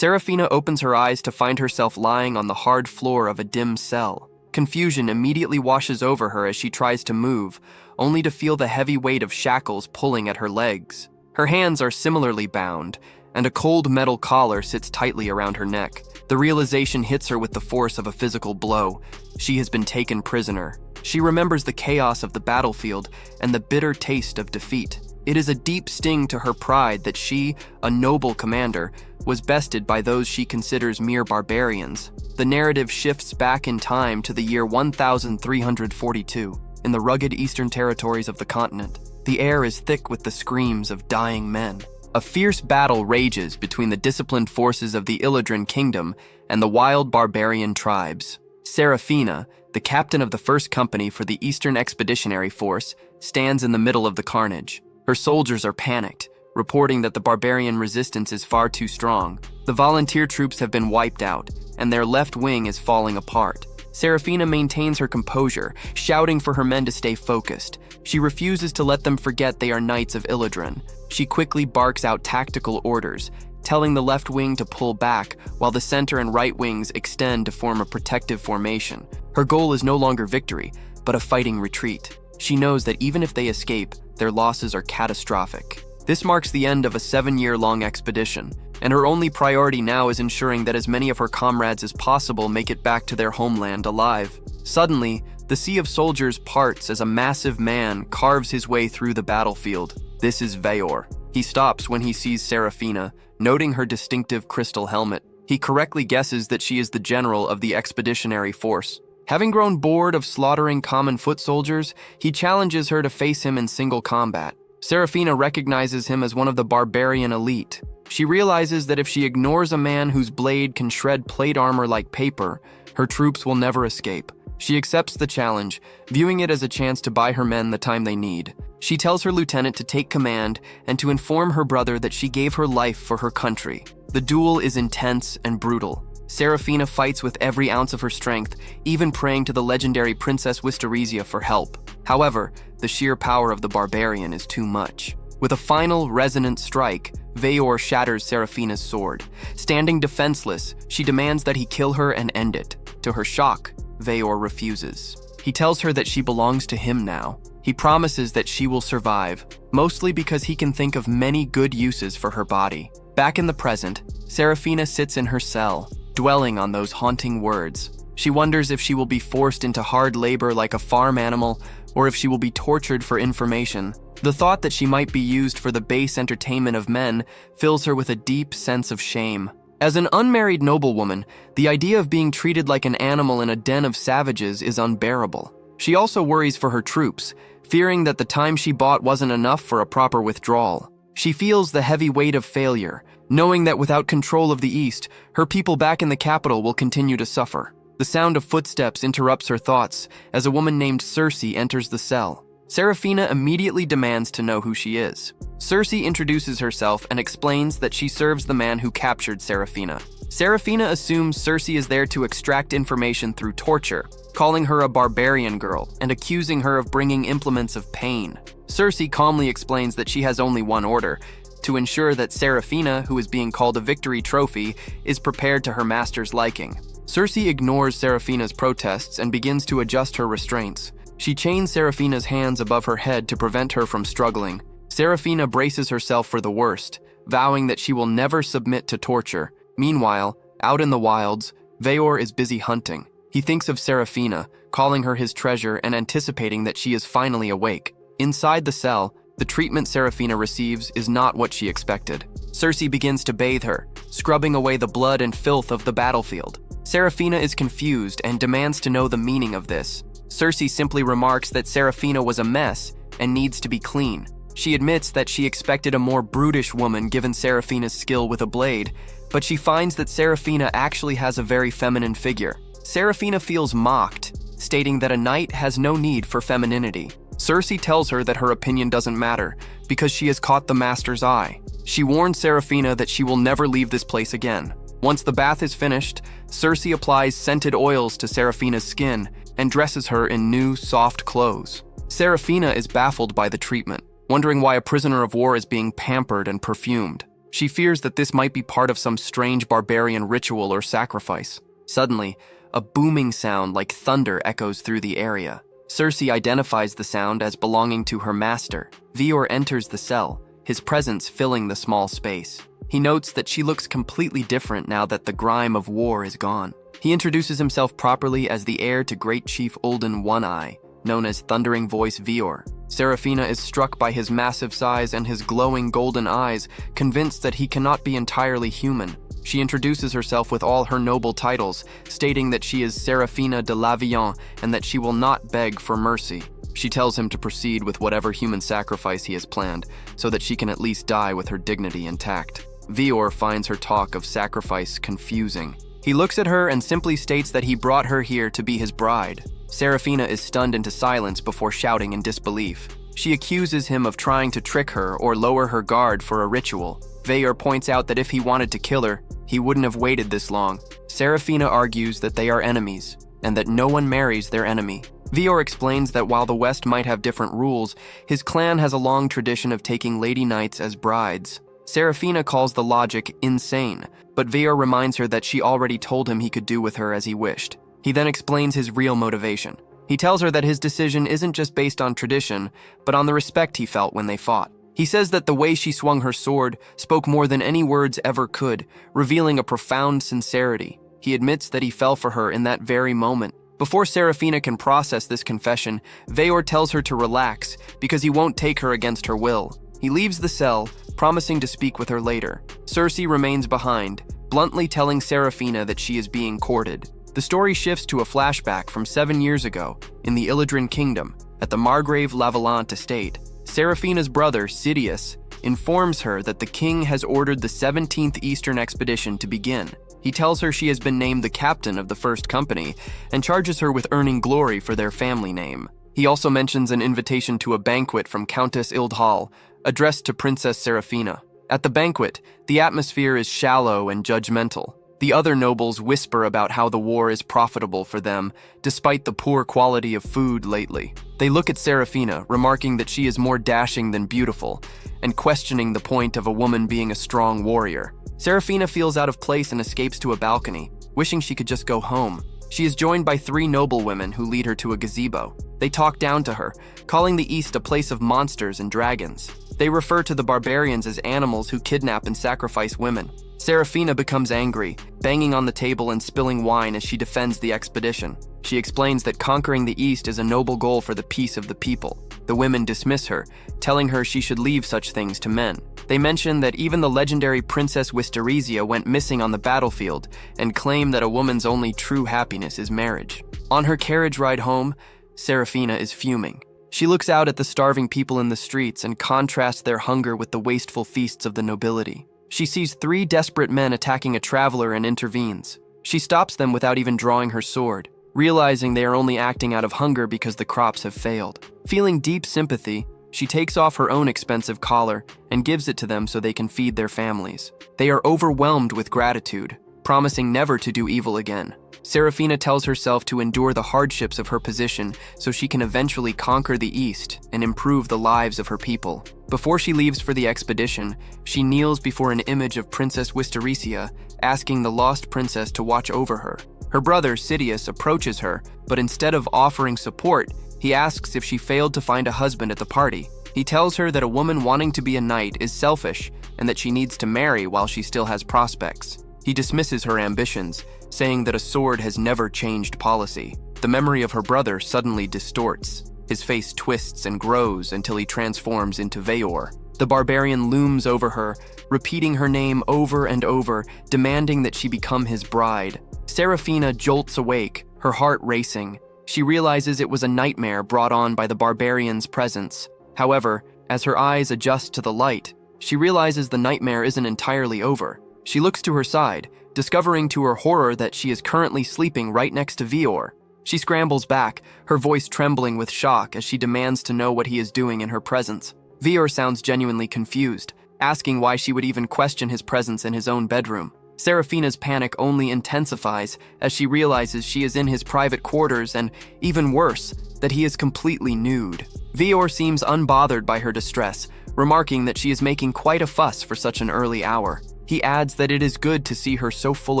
Seraphina opens her eyes to find herself lying on the hard floor of a dim cell. Confusion immediately washes over her as she tries to move, only to feel the heavy weight of shackles pulling at her legs. Her hands are similarly bound, and a cold metal collar sits tightly around her neck. The realization hits her with the force of a physical blow. She has been taken prisoner. She remembers the chaos of the battlefield and the bitter taste of defeat. It is a deep sting to her pride that she, a noble commander, was bested by those she considers mere barbarians. The narrative shifts back in time to the year 1342, in the rugged eastern territories of the continent. The air is thick with the screams of dying men. A fierce battle rages between the disciplined forces of the Illidan kingdom and the wild barbarian tribes. Seraphina, the captain of the first company for the Eastern Expeditionary Force, stands in the middle of the carnage. Her soldiers are panicked, reporting that the barbarian resistance is far too strong. The volunteer troops have been wiped out, and their left wing is falling apart. Seraphina maintains her composure, shouting for her men to stay focused. She refuses to let them forget they are knights of Illidan. She quickly barks out tactical orders, telling the left wing to pull back, while the center and right wings extend to form a protective formation. Her goal is no longer victory, but a fighting retreat. She knows that even if they escape, their losses are catastrophic. This marks the end of a 7-year-long expedition, and her only priority now is ensuring that as many of her comrades as possible make it back to their homeland alive. Suddenly, the sea of soldiers parts as a massive man carves his way through the battlefield. This is Veor. He stops when he sees Seraphina, noting her distinctive crystal helmet. He correctly guesses that she is the general of the expeditionary force. Having grown bored of slaughtering common foot soldiers, he challenges her to face him in single combat. Seraphina recognizes him as one of the barbarian elite. She realizes that if she ignores a man whose blade can shred plate armor like paper, her troops will never escape. She accepts the challenge, viewing it as a chance to buy her men the time they need. She tells her lieutenant to take command and to inform her brother that she gave her life for her country. The duel is intense and brutal. Seraphina fights with every ounce of her strength, even praying to the legendary Princess Wistarizia for help. However, the sheer power of the barbarian is too much. With a final resonant strike, Veor shatters Seraphina's sword. Standing defenseless, she demands that he kill her and end it. To her shock, Veor refuses. He tells her that she belongs to him now. He promises that she will survive, mostly because he can think of many good uses for her body. Back in the present, Seraphina sits in her cell, dwelling on those haunting words. She wonders if she will be forced into hard labor like a farm animal, or if she will be tortured for information. The thought that she might be used for the base entertainment of men fills her with a deep sense of shame. As an unmarried noblewoman, the idea of being treated like an animal in a den of savages is unbearable. She also worries for her troops, fearing that the time she bought wasn't enough for a proper withdrawal. She feels the heavy weight of failure, knowing that without control of the East, her people back in the capital will continue to suffer. The sound of footsteps interrupts her thoughts as a woman named Circe enters the cell. Seraphina immediately demands to know who she is. Circe introduces herself and explains that she serves the man who captured Seraphina. Seraphina assumes Circe is there to extract information through torture, calling her a barbarian girl and accusing her of bringing implements of pain. Circe calmly explains that she has only one order: to ensure that Seraphina, who is being called a victory trophy, is prepared to her master's liking. Circe ignores Seraphina's protests and begins to adjust her restraints. She chains Seraphina's hands above her head to prevent her from struggling. Seraphina braces herself for the worst, vowing that she will never submit to torture. Meanwhile, out in the wilds, Veor is busy hunting. He thinks of Seraphina, calling her his treasure and anticipating that she is finally awake. Inside the cell, the treatment Seraphina receives is not what she expected. Circe begins to bathe her, scrubbing away the blood and filth of the battlefield. Seraphina is confused and demands to know the meaning of this. Circe simply remarks that Seraphina was a mess and needs to be clean. She admits that she expected a more brutish woman given Seraphina's skill with a blade, but she finds that Seraphina actually has a very feminine figure. Seraphina feels mocked, stating that a knight has no need for femininity. Circe tells her that her opinion doesn't matter because she has caught the master's eye. She warns Seraphina that she will never leave this place again. Once the bath is finished, Circe applies scented oils to Seraphina's skin and dresses her in new, soft clothes. Seraphina is baffled by the treatment, wondering why a prisoner of war is being pampered and perfumed. She fears that this might be part of some strange barbarian ritual or sacrifice. Suddenly, a booming sound like thunder echoes through the area. Cersei identifies the sound as belonging to her master. Veor enters the cell, his presence filling the small space. He notes that she looks completely different now that the grime of war is gone. He introduces himself properly as the heir to Great Chief Ulden One-Eye, known as Thundering Voice Veor. Serafina is struck by his massive size and his glowing golden eyes, convinced that he cannot be entirely human. She introduces herself with all her noble titles, stating that she is Serafina de Lavillon and that she will not beg for mercy. She tells him to proceed with whatever human sacrifice he has planned, so that she can at least die with her dignity intact. Veor finds her talk of sacrifice confusing. He looks at her and simply states that he brought her here to be his bride. Serafina is stunned into silence before shouting in disbelief. She accuses him of trying to trick her or lower her guard for a ritual. Veor points out that if he wanted to kill her, he wouldn't have waited this long. Serafina argues that they are enemies, and that no one marries their enemy. Veor explains that while the West might have different rules, his clan has a long tradition of taking lady knights as brides. Serafina calls the logic insane, but Veor reminds her that she already told him he could do with her as he wished. He then explains his real motivation. He tells her that his decision isn't just based on tradition, but on the respect he felt when they fought. He says that the way she swung her sword spoke more than any words ever could, revealing a profound sincerity. He admits that he fell for her in that very moment. Before Serafina can process this confession, Veor tells her to relax because he won't take her against her will. He leaves the cell, promising to speak with her later. Cersei remains behind, bluntly telling Serafina that she is being courted. The story shifts to a flashback from 7 years ago in the Illidan Kingdom at the Margrave Lavallant estate. Serafina's brother, Sidious, informs her that the king has ordered the 17th Eastern Expedition to begin. He tells her she has been named the captain of the first company and charges her with earning glory for their family name. He also mentions an invitation to a banquet from Countess Ildhal, addressed to Princess Serafina. At the banquet, the atmosphere is shallow and judgmental. The other nobles whisper about how the war is profitable for them, despite the poor quality of food lately. They look at Serafina, remarking that she is more dashing than beautiful, and questioning the point of a woman being a strong warrior. Serafina feels out of place and escapes to a balcony, wishing she could just go home. She is joined by 3 noblewomen who lead her to a gazebo. They talk down to her, calling the East a place of monsters and dragons. They refer to the barbarians as animals who kidnap and sacrifice women. Serafina becomes angry, banging on the table and spilling wine as she defends the expedition. She explains that conquering the East is a noble goal for the peace of the people. The women dismiss her, telling her she should leave such things to men. They mention that even the legendary Princess Wisterizia went missing on the battlefield and claim that a woman's only true happiness is marriage. On her carriage ride home, Serafina is fuming. She looks out at the starving people in the streets and contrasts their hunger with the wasteful feasts of the nobility. She sees 3 desperate men attacking a traveler and intervenes. She stops them without even drawing her sword, realizing they are only acting out of hunger because the crops have failed. Feeling deep sympathy, she takes off her own expensive collar and gives it to them so they can feed their families. They are overwhelmed with gratitude, promising never to do evil again. Serafina tells herself to endure the hardships of her position so she can eventually conquer the East and improve the lives of her people. Before she leaves for the expedition, she kneels before an image of Princess Wisterizia, asking the lost princess to watch over her. Her brother, Sidious, approaches her, but instead of offering support, he asks if she failed to find a husband at the party. He tells her that a woman wanting to be a knight is selfish and that she needs to marry while she still has prospects. He dismisses her ambitions, saying that a sword has never changed policy. The memory of her brother suddenly distorts. His face twists and grows until he transforms into Veor. The barbarian looms over her, repeating her name over and over, demanding that she become his bride. Serafina jolts awake, her heart racing. She realizes it was a nightmare brought on by the barbarian's presence. However, as her eyes adjust to the light, she realizes the nightmare isn't entirely over. She looks to her side, discovering to her horror that she is currently sleeping right next to Veor. She scrambles back, her voice trembling with shock as she demands to know what he is doing in her presence. Veor sounds genuinely confused, asking why she would even question his presence in his own bedroom. Serafina's panic only intensifies as she realizes she is in his private quarters and, even worse, that he is completely nude. Veor seems unbothered by her distress, remarking that she is making quite a fuss for such an early hour. He adds that it is good to see her so full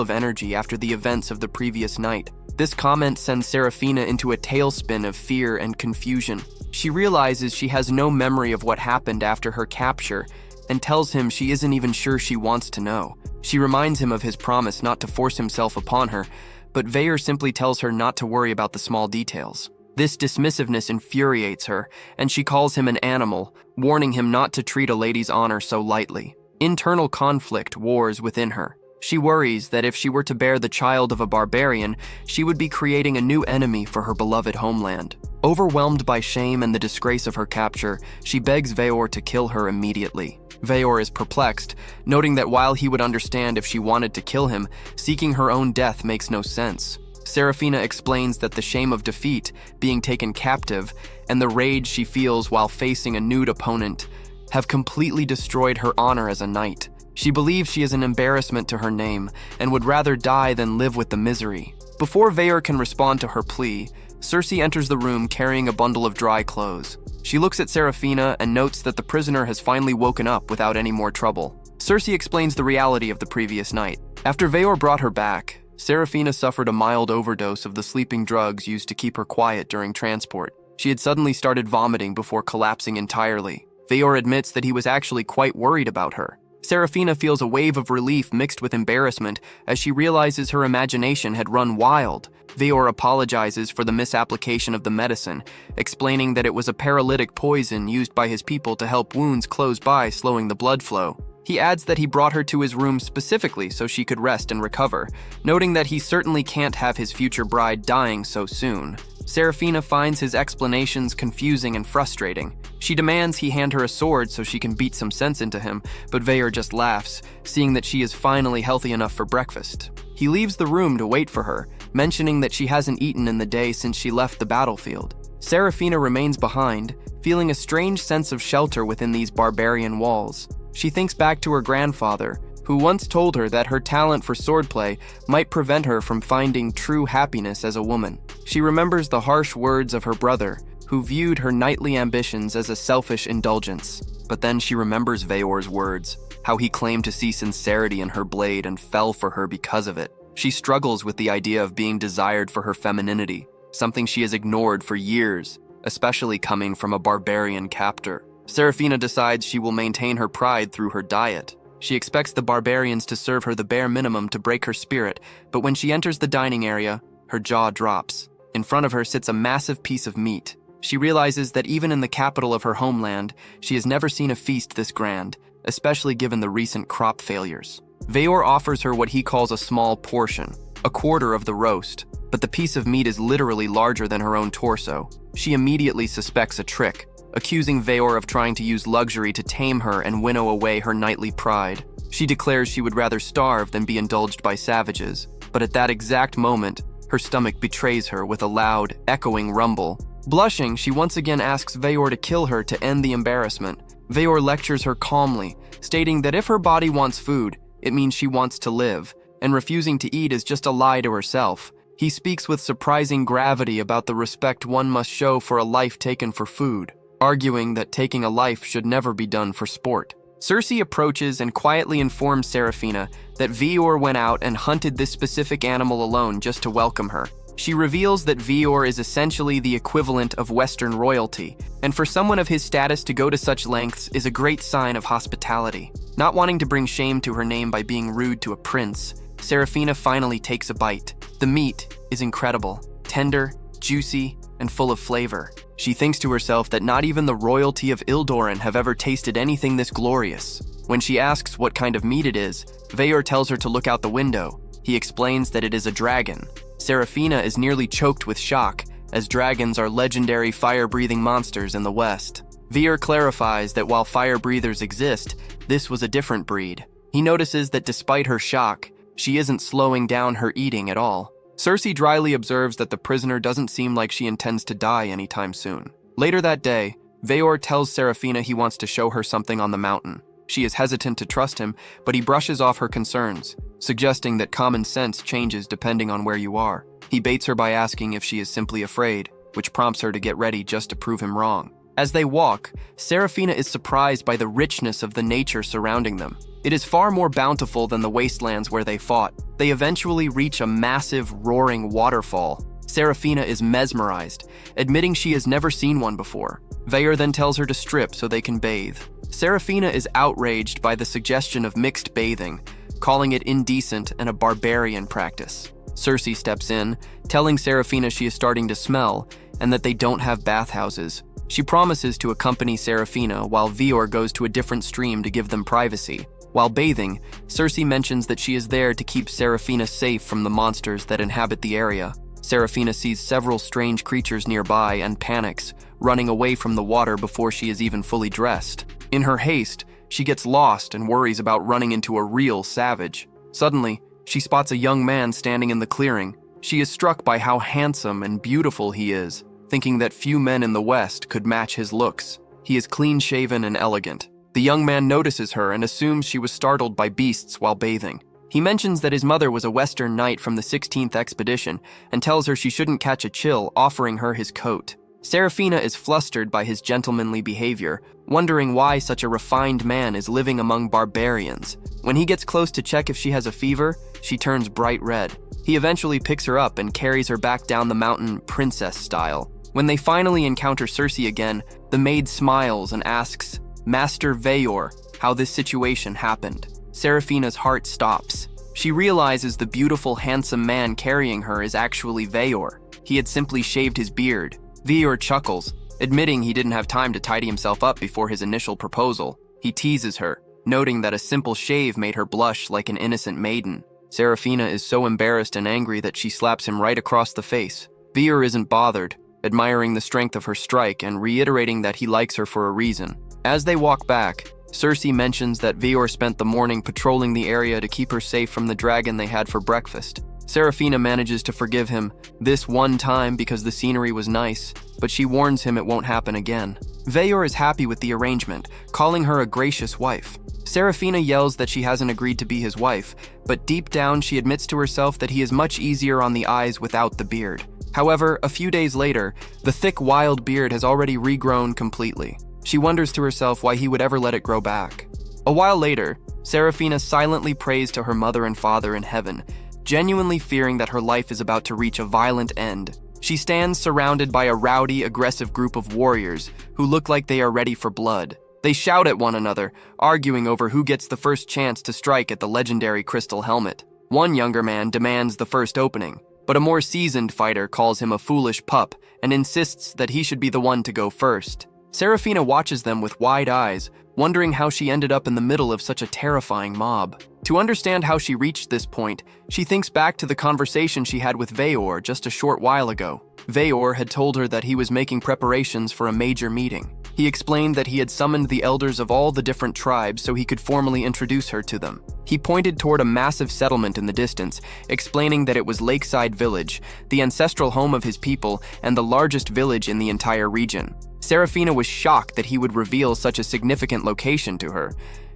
of energy after the events of the previous night. This comment sends Serafina into a tailspin of fear and confusion. She realizes she has no memory of what happened after her capture and tells him she isn't even sure she wants to know. She reminds him of his promise not to force himself upon her, but Veyor simply tells her not to worry about the small details. This dismissiveness infuriates her, and she calls him an animal, warning him not to treat a lady's honor so lightly. Internal conflict wars within her. She worries that if she were to bear the child of a barbarian, she would be creating a new enemy for her beloved homeland. Overwhelmed by shame and the disgrace of her capture, she begs Veyor to kill her immediately. Veyor is perplexed, noting that while he would understand if she wanted to kill him, seeking her own death makes no sense. Serafina explains that the shame of defeat, being taken captive, and the rage she feels while facing a nude opponent have completely destroyed her honor as a knight. She believes she is an embarrassment to her name and would rather die than live with the misery. Before Veyor can respond to her plea, Cersei enters the room carrying a bundle of dry clothes. She looks at Serafina and notes that the prisoner has finally woken up without any more trouble. Cersei explains the reality of the previous night. After Veyor brought her back, Serafina suffered a mild overdose of the sleeping drugs used to keep her quiet during transport. She had suddenly started vomiting before collapsing entirely. Veyor admits that he was actually quite worried about her. Serafina feels a wave of relief mixed with embarrassment as she realizes her imagination had run wild. Veyor apologizes for the misapplication of the medicine, explaining that it was a paralytic poison used by his people to help wounds close by, slowing the blood flow. He adds that he brought her to his room specifically so she could rest and recover, noting that he certainly can't have his future bride dying so soon. Serafina finds his explanations confusing and frustrating. She demands he hand her a sword so she can beat some sense into him, but Veyor just laughs, seeing that she is finally healthy enough for breakfast. He leaves the room to wait for her, mentioning that she hasn't eaten in the day since she left the battlefield. Serafina remains behind, feeling a strange sense of shelter within these barbarian walls. She thinks back to her grandfather, who once told her that her talent for swordplay might prevent her from finding true happiness as a woman. She remembers the harsh words of her brother, who viewed her knightly ambitions as a selfish indulgence. But then she remembers Veyor's words, how he claimed to see sincerity in her blade and fell for her because of it. She struggles with the idea of being desired for her femininity, something she has ignored for years, especially coming from a barbarian captor. Serafina decides she will maintain her pride through her diet. She expects the barbarians to serve her the bare minimum to break her spirit, but when she enters the dining area, her jaw drops. In front of her sits a massive piece of meat. She realizes that even in the capital of her homeland, she has never seen a feast this grand, especially given the recent crop failures. Veyor offers her what he calls a small portion, a quarter of the roast, but the piece of meat is literally larger than her own torso. She immediately suspects a trick, accusing Veyor of trying to use luxury to tame her and winnow away her knightly pride. She declares she would rather starve than be indulged by savages, but at that exact moment, her stomach betrays her with a loud, echoing rumble. Blushing, she once again asks Veyor to kill her to end the embarrassment. Veyor lectures her calmly, stating that if her body wants food, it means she wants to live, and refusing to eat is just a lie to herself. He speaks with surprising gravity about the respect one must show for a life taken for food, arguing that taking a life should never be done for sport. Cersei approaches and quietly informs Serafina that Veyor went out and hunted this specific animal alone just to welcome her. She reveals that Veyor is essentially the equivalent of Western royalty, and for someone of his status to go to such lengths is a great sign of hospitality. Not wanting to bring shame to her name by being rude to a prince, Serafina finally takes a bite. The meat is incredible, tender, juicy, and full of flavor. She thinks to herself that not even the royalty of Ildoran have ever tasted anything this glorious. When she asks what kind of meat it is, Veyor tells her to look out the window. He explains that it is a dragon. Serafina is nearly choked with shock, as dragons are legendary fire-breathing monsters in the West. Veyor clarifies that while fire breathers exist, this was a different breed. He notices that despite her shock, she isn't slowing down her eating at all. Cersei dryly observes that the prisoner doesn't seem like she intends to die anytime soon. Later that day, Veyor tells Serafina he wants to show her something on the mountain. She is hesitant to trust him, but he brushes off her concerns, suggesting that common sense changes depending on where you are. He baits her by asking if she is simply afraid, which prompts her to get ready just to prove him wrong. As they walk, Seraphina is surprised by the richness of the nature surrounding them. It is far more bountiful than the wastelands where they fought. They eventually reach a massive, roaring waterfall. Seraphina is mesmerized, admitting she has never seen one before. Veyor then tells her to strip so they can bathe. Seraphina is outraged by the suggestion of mixed bathing, calling it indecent and a barbarian practice. Cersei steps in, telling Seraphina she is starting to smell and that they don't have bathhouses. She promises to accompany Seraphina while Veyor goes to a different stream to give them privacy. While bathing, Cersei mentions that she is there to keep Seraphina safe from the monsters that inhabit the area. Seraphina sees several strange creatures nearby and panics, running away from the water before she is even fully dressed. In her haste, she gets lost and worries about running into a real savage. Suddenly, she spots a young man standing in the clearing. She is struck by how handsome and beautiful he is, thinking that few men in the West could match his looks. He is clean-shaven and elegant. The young man notices her and assumes she was startled by beasts while bathing. He mentions that his mother was a Western knight from the 16th expedition and tells her she shouldn't catch a chill, offering her his coat. Seraphina is flustered by his gentlemanly behavior, wondering why such a refined man is living among barbarians. When he gets close to check if she has a fever, she turns bright red. He eventually picks her up and carries her back down the mountain princess style. When they finally encounter Cersei again, the maid smiles and asks Master Veyor how this situation happened. Seraphina's heart stops. She realizes the beautiful, handsome man carrying her is actually Veyor. He had simply shaved his beard. Veyor chuckles, admitting he didn't have time to tidy himself up before his initial proposal. He teases her, noting that a simple shave made her blush like an innocent maiden. Seraphina is so embarrassed and angry that she slaps him right across the face. Veyor isn't bothered, admiring the strength of her strike and reiterating that he likes her for a reason. As they walk back, Cersei mentions that Veyor spent the morning patrolling the area to keep her safe from the dragon they had for breakfast. Seraphina manages to forgive him this one time because the scenery was nice, but she warns him it won't happen again. Veyor is happy with the arrangement, calling her a gracious wife. Seraphina yells that she hasn't agreed to be his wife, but deep down she admits to herself that he is much easier on the eyes without the beard. However, a few days later, the thick wild beard has already regrown completely. She wonders to herself why he would ever let it grow back. A while later, Seraphina silently prays to her mother and father in heaven, genuinely fearing that her life is about to reach a violent end. She stands surrounded by a rowdy, aggressive group of warriors who look like they are ready for blood. They shout at one another, arguing over who gets the first chance to strike at the legendary crystal helmet. One younger man demands the first opening, but a more seasoned fighter calls him a foolish pup and insists that he should be the one to go first. Seraphina watches them with wide eyes, wondering how she ended up in the middle of such a terrifying mob. To understand how she reached this point, she thinks back to the conversation she had with Veyor just a short while ago. Veyor had told her that he was making preparations for a major meeting. He explained that he had summoned the elders of all the different tribes so he could formally introduce her to them. He pointed toward a massive settlement in the distance, explaining that it was Lakeside Village, the ancestral home of his people and the largest village in the entire region. Seraphina was shocked that he would reveal such a significant location to her.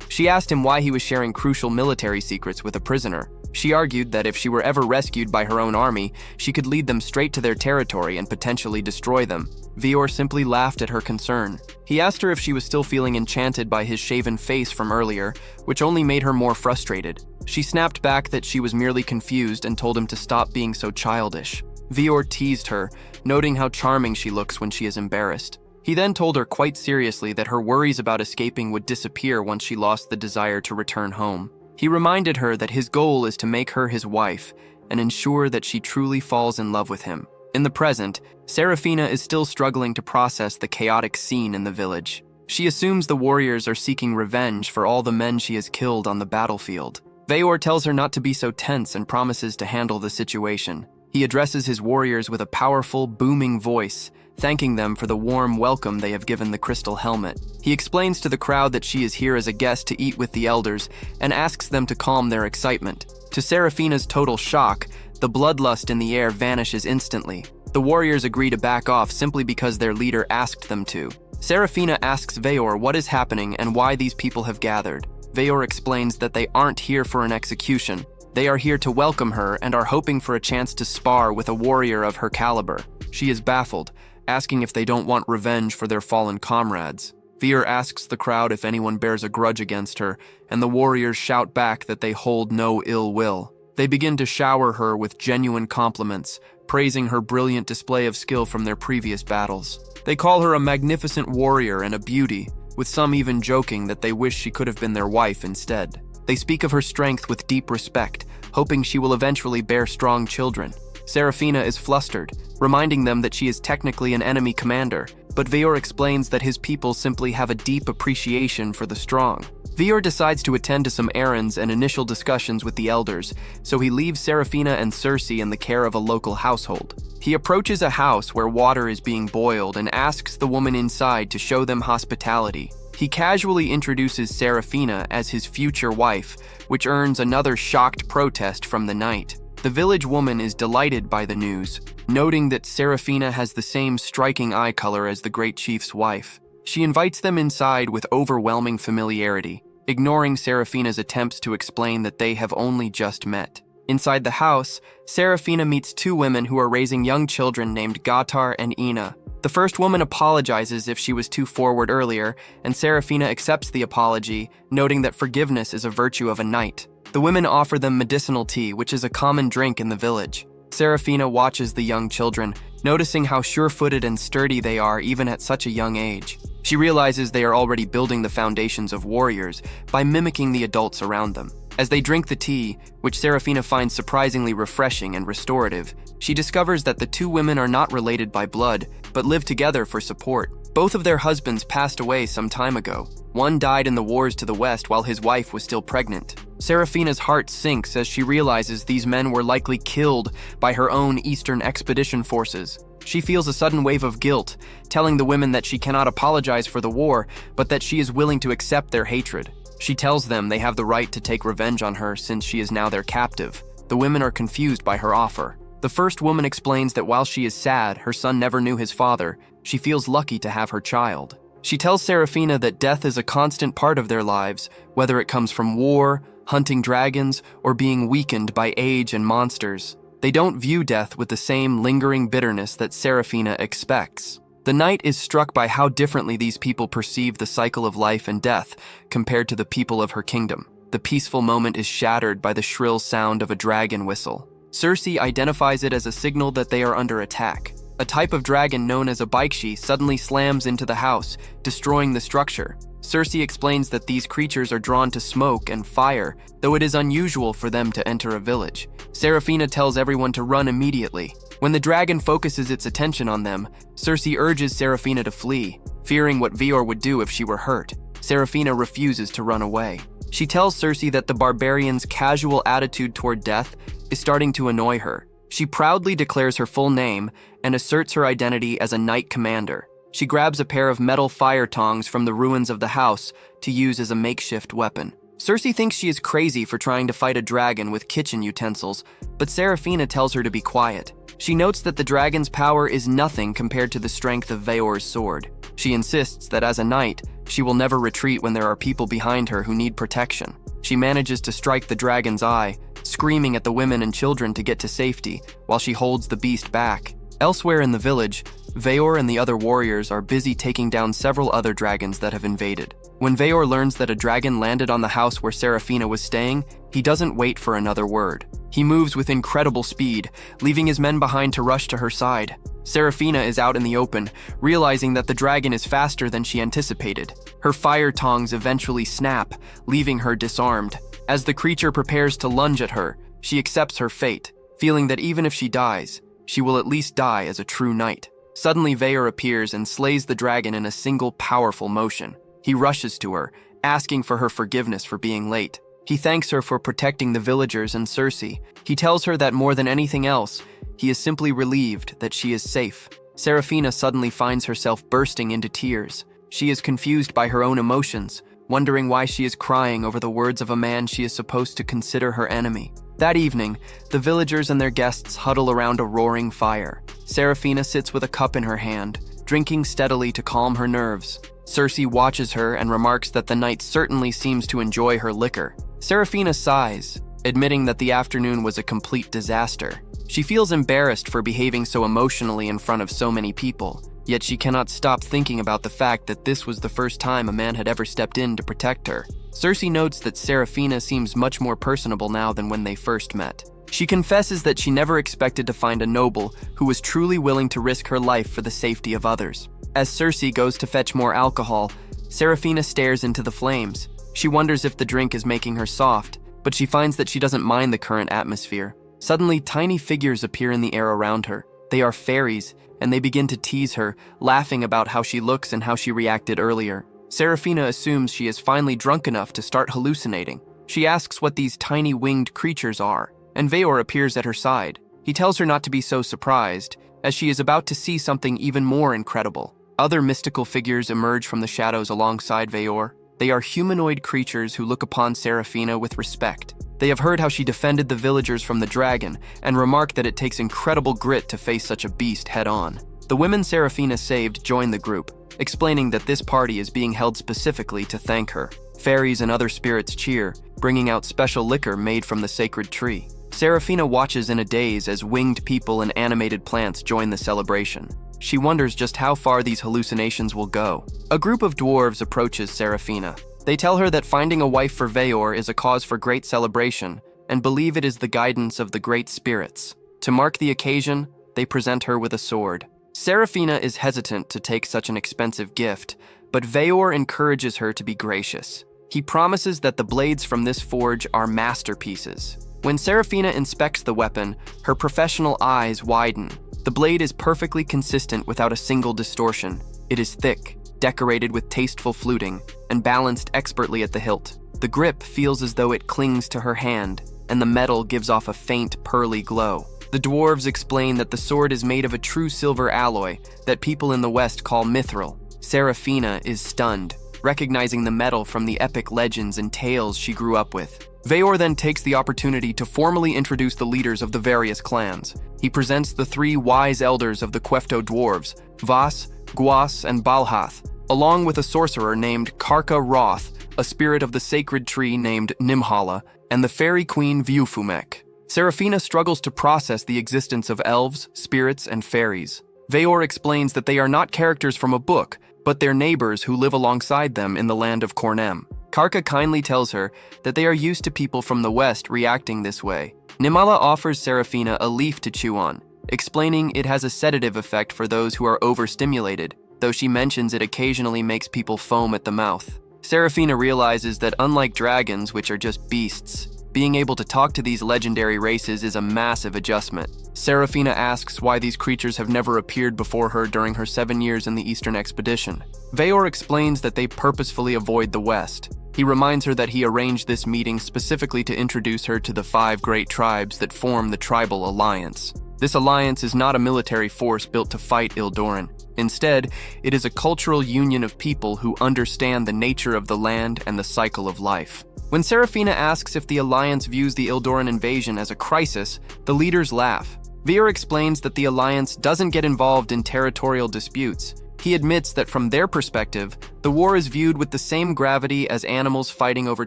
She asked him why he was sharing crucial military secrets with a prisoner. She argued that if she were ever rescued by her own army, she could lead them straight to their territory and potentially destroy them. Veyor simply laughed at her concern. He asked her if she was still feeling enchanted by his shaven face from earlier, which only made her more frustrated. She snapped back that she was merely confused and told him to stop being so childish. Veyor teased her, noting how charming she looks when she is embarrassed. He then told her quite seriously that her worries about escaping would disappear once she lost the desire to return home. He reminded her that his goal is to make her his wife and ensure that she truly falls in love with him. In the present, Seraphina is still struggling to process the chaotic scene in the village. She assumes the warriors are seeking revenge for all the men she has killed on the battlefield. Veyor tells her not to be so tense and promises to handle the situation. He addresses his warriors with a powerful, booming voice, thanking them for the warm welcome they have given the crystal helmet. He explains to the crowd that she is here as a guest to eat with the elders and asks them to calm their excitement. To Seraphina's total shock, the bloodlust in the air vanishes instantly. The warriors agree to back off simply because their leader asked them to. Seraphina asks Veyor what is happening and why these people have gathered. Veyor explains that they aren't here for an execution. They are here to welcome her and are hoping for a chance to spar with a warrior of her caliber. She is baffled, asking if they don't want revenge for their fallen comrades. Veer asks the crowd if anyone bears a grudge against her, and the warriors shout back that they hold no ill will. They begin to shower her with genuine compliments, praising her brilliant display of skill from their previous battles. They call her a magnificent warrior and a beauty, with some even joking that they wish she could have been their wife instead. They speak of her strength with deep respect, hoping she will eventually bear strong children. Seraphina is flustered, reminding them that she is technically an enemy commander, but Veor explains that his people simply have a deep appreciation for the strong. Veor decides to attend to some errands and initial discussions with the elders, so he leaves Seraphina and Cersei in the care of a local household. He approaches a house where water is being boiled and asks the woman inside to show them hospitality. He casually introduces Seraphina as his future wife, which earns another shocked protest from the knight. The village woman is delighted by the news, noting that Seraphina has the same striking eye color as the great chief's wife. She invites them inside with overwhelming familiarity, ignoring Seraphina's attempts to explain that they have only just met. Inside the house, Seraphina meets two women who are raising young children named Gatar and Ina. The first woman apologizes if she was too forward earlier, and Seraphina accepts the apology, noting that forgiveness is a virtue of a knight. The women offer them medicinal tea, which is a common drink in the village. Seraphina watches the young children, noticing how sure-footed and sturdy they are even at such a young age. She realizes they are already building the foundations of warriors by mimicking the adults around them. As they drink the tea, which Seraphina finds surprisingly refreshing and restorative, she discovers that the two women are not related by blood, but live together for support. Both of their husbands passed away some time ago. One died in the wars to the west while his wife was still pregnant. Seraphina's heart sinks as she realizes these men were likely killed by her own Eastern Expedition forces. She feels a sudden wave of guilt, telling the women that she cannot apologize for the war, but that she is willing to accept their hatred. She tells them they have the right to take revenge on her since she is now their captive. The women are confused by her offer. The first woman explains that while she is sad her son never knew his father, she feels lucky to have her child. She tells Seraphina that death is a constant part of their lives, whether it comes from war, hunting dragons, or being weakened by age and monsters. They don't view death with the same lingering bitterness that Seraphina expects. The knight is struck by how differently these people perceive the cycle of life and death compared to the people of her kingdom. The peaceful moment is shattered by the shrill sound of a dragon whistle. Cersei identifies it as a signal that they are under attack. A type of dragon known as a Baikshi suddenly slams into the house, destroying the structure. Cersei explains that these creatures are drawn to smoke and fire, though it is unusual for them to enter a village. Seraphina tells everyone to run immediately. When the dragon focuses its attention on them, Cersei urges Seraphina to flee, fearing what Veor would do if she were hurt. Seraphina refuses to run away. She tells Cersei that the barbarian's casual attitude toward death is starting to annoy her. She proudly declares her full name and asserts her identity as a knight commander. She grabs a pair of metal fire tongs from the ruins of the house to use as a makeshift weapon. Cersei thinks she is crazy for trying to fight a dragon with kitchen utensils, but Seraphina tells her to be quiet. She notes that the dragon's power is nothing compared to the strength of Veor's sword. She insists that as a knight, she will never retreat when there are people behind her who need protection. She manages to strike the dragon's eye, screaming at the women and children to get to safety, while she holds the beast back. Elsewhere in the village, Veor and the other warriors are busy taking down several other dragons that have invaded. When Veor learns that a dragon landed on the house where Seraphina was staying, he doesn't wait for another word. He moves with incredible speed, leaving his men behind to rush to her side. Seraphina is out in the open, realizing that the dragon is faster than she anticipated. Her fire tongs eventually snap, leaving her disarmed. As the creature prepares to lunge at her, she accepts her fate, feeling that even if she dies, she will at least die as a true knight. Suddenly, Veor appears and slays the dragon in a single powerful motion. He rushes to her, asking for her forgiveness for being late. He thanks her for protecting the villagers and Cersei. He tells her that more than anything else, he is simply relieved that she is safe. Seraphina suddenly finds herself bursting into tears. She is confused by her own emotions, wondering why she is crying over the words of a man she is supposed to consider her enemy. That evening, the villagers and their guests huddle around a roaring fire. Seraphina sits with a cup in her hand, drinking steadily to calm her nerves. Cersei watches her and remarks that the knight certainly seems to enjoy her liquor. Seraphina sighs, admitting that the afternoon was a complete disaster. She feels embarrassed for behaving so emotionally in front of so many people. Yet she cannot stop thinking about the fact that this was the first time a man had ever stepped in to protect her. Cersei notes that Seraphina seems much more personable now than when they first met. She confesses that she never expected to find a noble who was truly willing to risk her life for the safety of others. As Cersei goes to fetch more alcohol, Seraphina stares into the flames. She wonders if the drink is making her soft, but she finds that she doesn't mind the current atmosphere. Suddenly, tiny figures appear in the air around her. They are fairies, and they begin to tease her, laughing about how she looks and how she reacted earlier. Seraphina assumes she is finally drunk enough to start hallucinating. She asks what these tiny winged creatures are, and Veor appears at her side. He tells her not to be so surprised, as she is about to see something even more incredible. Other mystical figures emerge from the shadows alongside Veor. They are humanoid creatures who look upon Seraphina with respect. They have heard how she defended the villagers from the dragon, and remark that it takes incredible grit to face such a beast head-on. The women Seraphina saved join the group, explaining that this party is being held specifically to thank her. Fairies and other spirits cheer, bringing out special liquor made from the sacred tree. Seraphina watches in a daze as winged people and animated plants join the celebration. She wonders just how far these hallucinations will go. A group of dwarves approaches Seraphina. They tell her that finding a wife for Veor is a cause for great celebration, and believe it is the guidance of the great spirits. To mark the occasion, they present her with a sword. Seraphina is hesitant to take such an expensive gift, but Veor encourages her to be gracious. He promises that the blades from this forge are masterpieces. When Seraphina inspects the weapon, her professional eyes widen. The blade is perfectly consistent without a single distortion. It is thick, decorated with tasteful fluting, and balanced expertly at the hilt. The grip feels as though it clings to her hand, and the metal gives off a faint, pearly glow. The dwarves explain that the sword is made of a true silver alloy that people in the West call mithril. Seraphina is stunned, recognizing the metal from the epic legends and tales she grew up with. Veor then takes the opportunity to formally introduce the leaders of the various clans. He presents the three wise elders of the Quefto dwarves, Vas, Guas, and Balhath, along with a sorcerer named Karka Roth, a spirit of the sacred tree named Nimhala, and the fairy queen Viufumek. Seraphina struggles to process the existence of elves, spirits, and fairies. Veor explains that they are not characters from a book, but their neighbors who live alongside them in the land of Cornem. Karka kindly tells her that they are used to people from the West reacting this way. Nimhala offers Seraphina a leaf to chew on, explaining it has a sedative effect for those who are overstimulated, though she mentions it occasionally makes people foam at the mouth. Seraphina realizes that unlike dragons, which are just beasts, being able to talk to these legendary races is a massive adjustment. Seraphina asks why these creatures have never appeared before her during her 7 years in the Eastern Expedition. Veor explains that they purposefully avoid the West. He reminds her that he arranged this meeting specifically to introduce her to the 5 great tribes that form the Tribal Alliance. This alliance is not a military force built to fight Ildoran. Instead, it is a cultural union of people who understand the nature of the land and the cycle of life. When Seraphina asks if the Alliance views the Ildoran invasion as a crisis, the leaders laugh. Veor explains that the Alliance doesn't get involved in territorial disputes. He admits that from their perspective, the war is viewed with the same gravity as animals fighting over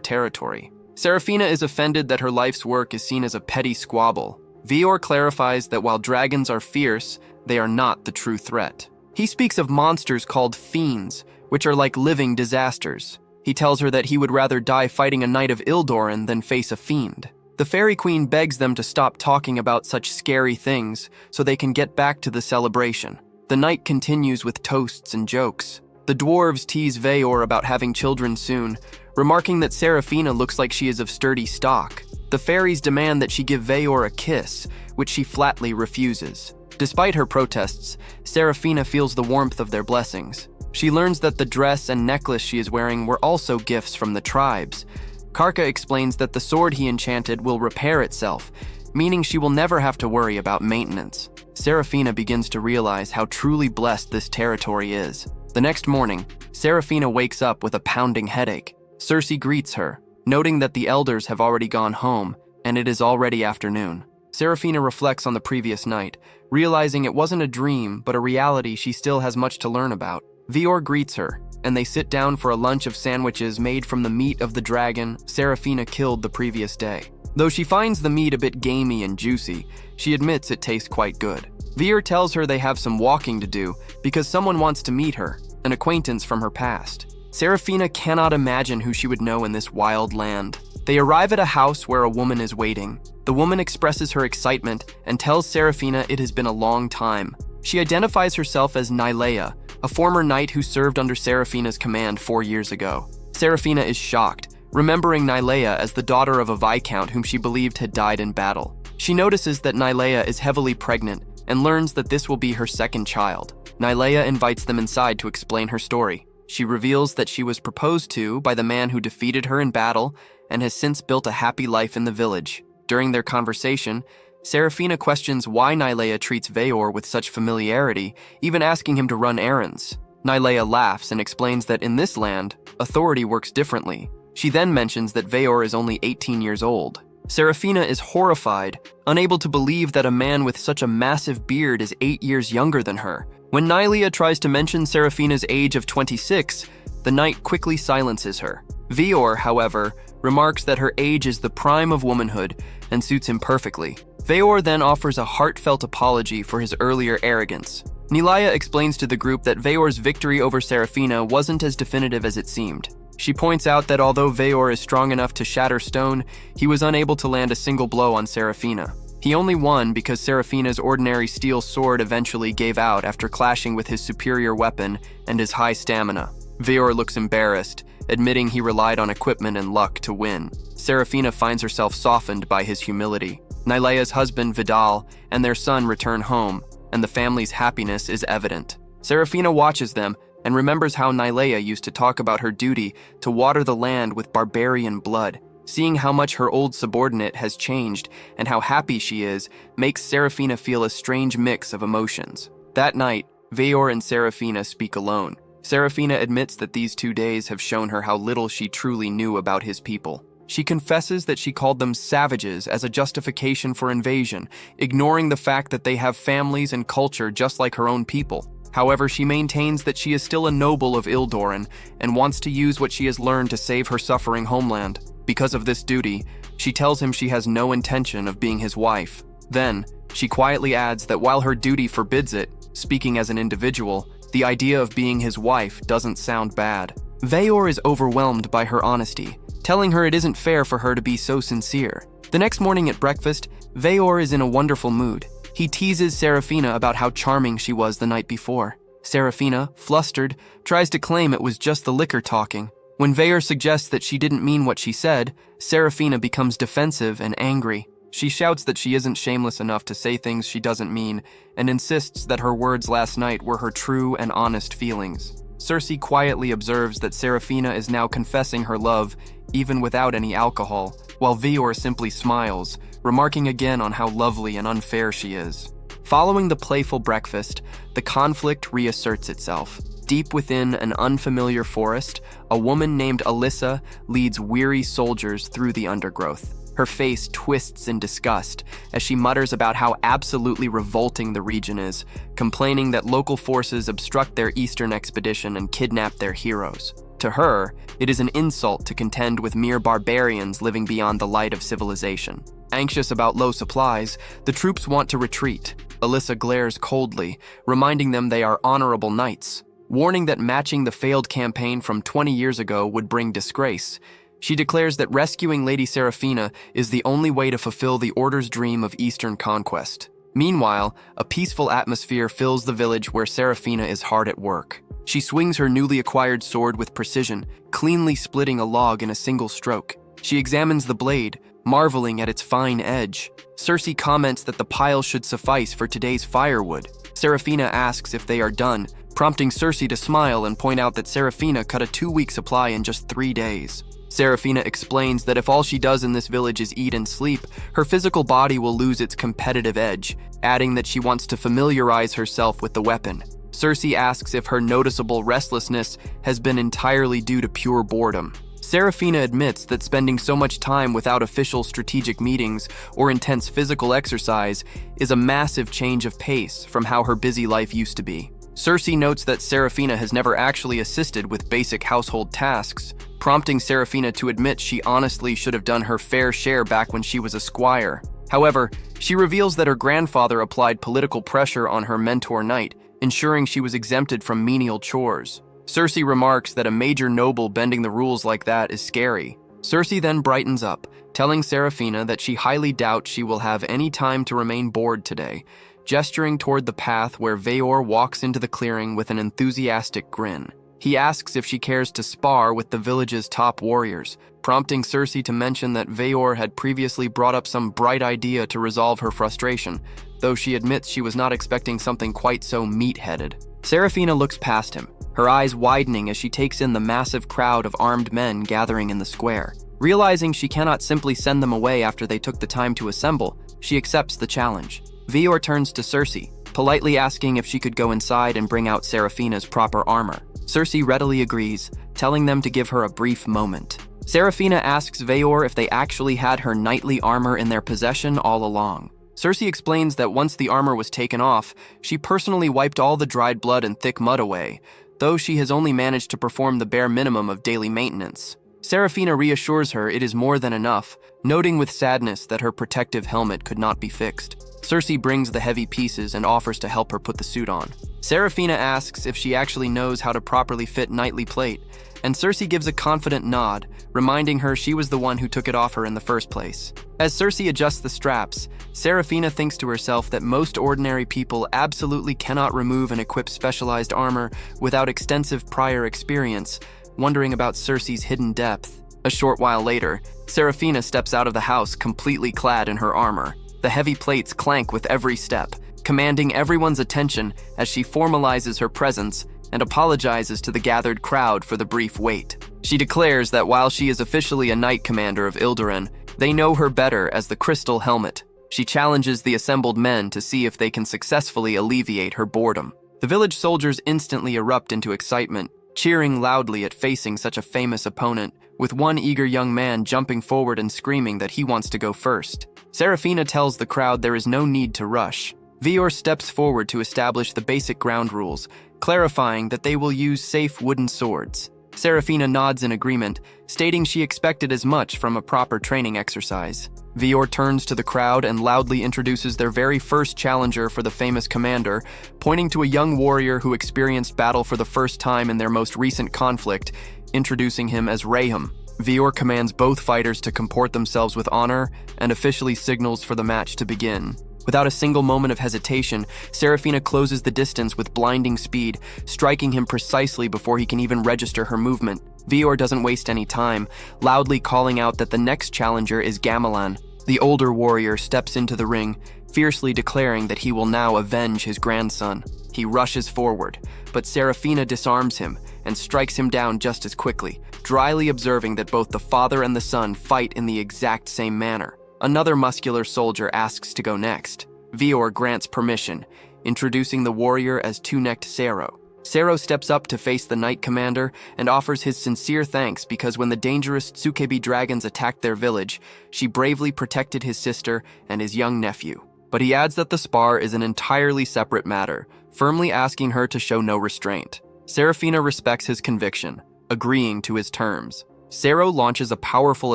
territory. Seraphina is offended that her life's work is seen as a petty squabble. Veor clarifies that while dragons are fierce, they are not the true threat. He speaks of monsters called fiends, which are like living disasters. He tells her that he would rather die fighting a knight of Ildoran than face a fiend. The Fairy Queen begs them to stop talking about such scary things so they can get back to the celebration. The night continues with toasts and jokes. The dwarves tease Veor about having children soon, remarking that Seraphina looks like she is of sturdy stock. The fairies demand that she give Veor a kiss, which she flatly refuses. Despite her protests, Seraphina feels the warmth of their blessings. She learns that the dress and necklace she is wearing were also gifts from the tribes. Karka explains that the sword he enchanted will repair itself, meaning she will never have to worry about maintenance. Seraphina begins to realize how truly blessed this territory is. The next morning, Seraphina wakes up with a pounding headache. Cersei greets her, noting that the elders have already gone home, and it is already afternoon. Seraphina reflects on the previous night, realizing it wasn't a dream, but a reality she still has much to learn about. Veor greets her, and they sit down for a lunch of sandwiches made from the meat of the dragon Seraphina killed the previous day. Though she finds the meat a bit gamey and juicy, she admits it tastes quite good. Veor tells her they have some walking to do because someone wants to meet her, an acquaintance from her past. Serafina cannot imagine who she would know in this wild land. They arrive at a house where a woman is waiting. The woman expresses her excitement and tells Serafina it has been a long time. She identifies herself as Nylea, a former knight who served under Serafina's command 4 years ago. Serafina is shocked, remembering Nylea as the daughter of a viscount whom she believed had died in battle. She notices that Nylea is heavily pregnant and learns that this will be her second child. Nylea invites them inside to explain her story. She reveals that she was proposed to by the man who defeated her in battle and has since built a happy life in the village. During their conversation, Serafina questions why Nylea treats Veor with such familiarity, even asking him to run errands. Nylea laughs and explains that in this land, authority works differently. She then mentions that Veor is only 18 years old. Serafina is horrified, unable to believe that a man with such a massive beard is 8 years younger than her. When Nylea tries to mention Serafina's age of 26, the knight quickly silences her. Veor, however, remarks that her age is the prime of womanhood and suits him perfectly. Veor then offers a heartfelt apology for his earlier arrogance. Nylea explains to the group that Veor's victory over Serafina wasn't as definitive as it seemed. She points out that although Veor is strong enough to shatter stone, he was unable to land a single blow on Serafina. He only won because Serafina's ordinary steel sword eventually gave out after clashing with his superior weapon and his high stamina. Veor looks embarrassed, admitting he relied on equipment and luck to win. Serafina finds herself softened by his humility. Nylea's husband, Vidal, and their son return home, and the family's happiness is evident. Serafina watches them and remembers how Nylea used to talk about her duty to water the land with barbarian blood. Seeing how much her old subordinate has changed and how happy she is makes Serafina feel a strange mix of emotions. That night, Veor and Serafina speak alone. Serafina admits that these 2 days have shown her how little she truly knew about his people. She confesses that she called them savages as a justification for invasion, ignoring the fact that they have families and culture just like her own people. However, she maintains that she is still a noble of Ildoran and wants to use what she has learned to save her suffering homeland. Because of this duty, she tells him she has no intention of being his wife. Then, she quietly adds that while her duty forbids it, speaking as an individual, the idea of being his wife doesn't sound bad. Veor is overwhelmed by her honesty, telling her it isn't fair for her to be so sincere. The next morning at breakfast, Veor is in a wonderful mood. He teases Serafina about how charming she was the night before. Serafina, flustered, tries to claim it was just the liquor talking. When Veor suggests that she didn't mean what she said, Serafina becomes defensive and angry. She shouts that she isn't shameless enough to say things she doesn't mean and insists that her words last night were her true and honest feelings. Cersei quietly observes that Serafina is now confessing her love, even without any alcohol, while Veor simply smiles, remarking again on how lovely and unfair she is. Following the playful breakfast, the conflict reasserts itself. Deep within an unfamiliar forest, a woman named Alyssa leads weary soldiers through the undergrowth. Her face twists in disgust as she mutters about how absolutely revolting the region is, complaining that local forces obstruct their eastern expedition and kidnap their heroes. To her, it is an insult to contend with mere barbarians living beyond the light of civilization. Anxious about low supplies, the troops want to retreat. Alyssa glares coldly, reminding them they are honorable knights. Warning that matching the failed campaign from 20 years ago would bring disgrace, she declares that rescuing Lady Serafina is the only way to fulfill the Order's dream of Eastern conquest. Meanwhile, a peaceful atmosphere fills the village where Serafina is hard at work. She swings her newly acquired sword with precision, cleanly splitting a log in a single stroke. She examines the blade, marveling at its fine edge. Cersei comments that the pile should suffice for today's firewood. Serafina asks if they are done, prompting Cersei to smile and point out that Serafina cut a 2-week supply in just 3 days. Serafina explains that if all she does in this village is eat and sleep, her physical body will lose its competitive edge, adding that she wants to familiarize herself with the weapon. Cersei asks if her noticeable restlessness has been entirely due to pure boredom. Serafina admits that spending so much time without official strategic meetings or intense physical exercise is a massive change of pace from how her busy life used to be. Cersei notes that Serafina has never actually assisted with basic household tasks, prompting Serafina to admit she honestly should have done her fair share back when she was a squire. However, she reveals that her grandfather applied political pressure on her mentor knight, ensuring she was exempted from menial chores. Cersei remarks that a major noble bending the rules like that is scary. Cersei then brightens up, telling Serafina that she highly doubts she will have any time to remain bored today, gesturing toward the path where Veor walks into the clearing with an enthusiastic grin. He asks if she cares to spar with the village's top warriors, prompting Cersei to mention that Veor had previously brought up some bright idea to resolve her frustration, though she admits she was not expecting something quite so meat-headed. Serafina looks past him, her eyes widening as she takes in the massive crowd of armed men gathering in the square. Realizing she cannot simply send them away after they took the time to assemble, she accepts the challenge. Veor turns to Cersei, politely asking if she could go inside and bring out Serafina's proper armor. Cersei readily agrees, telling them to give her a brief moment. Serafina asks Veor if they actually had her knightly armor in their possession all along. Cersei explains that once the armor was taken off, she personally wiped all the dried blood and thick mud away, though she has only managed to perform the bare minimum of daily maintenance. Serafina reassures her it is more than enough, noting with sadness that her protective helmet could not be fixed. Cersei brings the heavy pieces and offers to help her put the suit on. Serafina asks if she actually knows how to properly fit knightly plate, and Cersei gives a confident nod, reminding her she was the one who took it off her in the first place. As Cersei adjusts the straps, Serafina thinks to herself that most ordinary people absolutely cannot remove and equip specialized armor without extensive prior experience, wondering about Cersei's hidden depth. A short while later, Serafina steps out of the house completely clad in her armor. The heavy plates clank with every step, commanding everyone's attention as she formalizes her presence and apologizes to the gathered crowd for the brief wait. She declares that while she is officially a knight commander of Ildurin, they know her better as the Crystal Helmet. She challenges the assembled men to see if they can successfully alleviate her boredom. The village soldiers instantly erupt into excitement, cheering loudly at facing such a famous opponent, with one eager young man jumping forward and screaming that he wants to go first. Serafina tells the crowd there is no need to rush. Veor steps forward to establish the basic ground rules, clarifying that they will use safe wooden swords. Serafina nods in agreement, stating she expected as much from a proper training exercise. Veor turns to the crowd and loudly introduces their very first challenger for the famous commander, pointing to a young warrior who experienced battle for the first time in their most recent conflict, introducing him as Raham. Veor commands both fighters to comport themselves with honor and officially signals for the match to begin. Without a single moment of hesitation, Serafina closes the distance with blinding speed, striking him precisely before he can even register her movement. Veor doesn't waste any time, loudly calling out that the next challenger is Gamelan. The older warrior steps into the ring, fiercely declaring that he will now avenge his grandson. He rushes forward, but Serafina disarms him and strikes him down just as quickly, dryly observing that both the father and the son fight in the exact same manner. Another muscular soldier asks to go next. Veor grants permission, introducing the warrior as Two-Necked Sero. Sero steps up to face the knight commander and offers his sincere thanks because when the dangerous Tsukebi dragons attacked their village, she bravely protected his sister and his young nephew. But he adds that the spar is an entirely separate matter, firmly asking her to show no restraint. Serafina respects his conviction, agreeing to his terms. Sero launches a powerful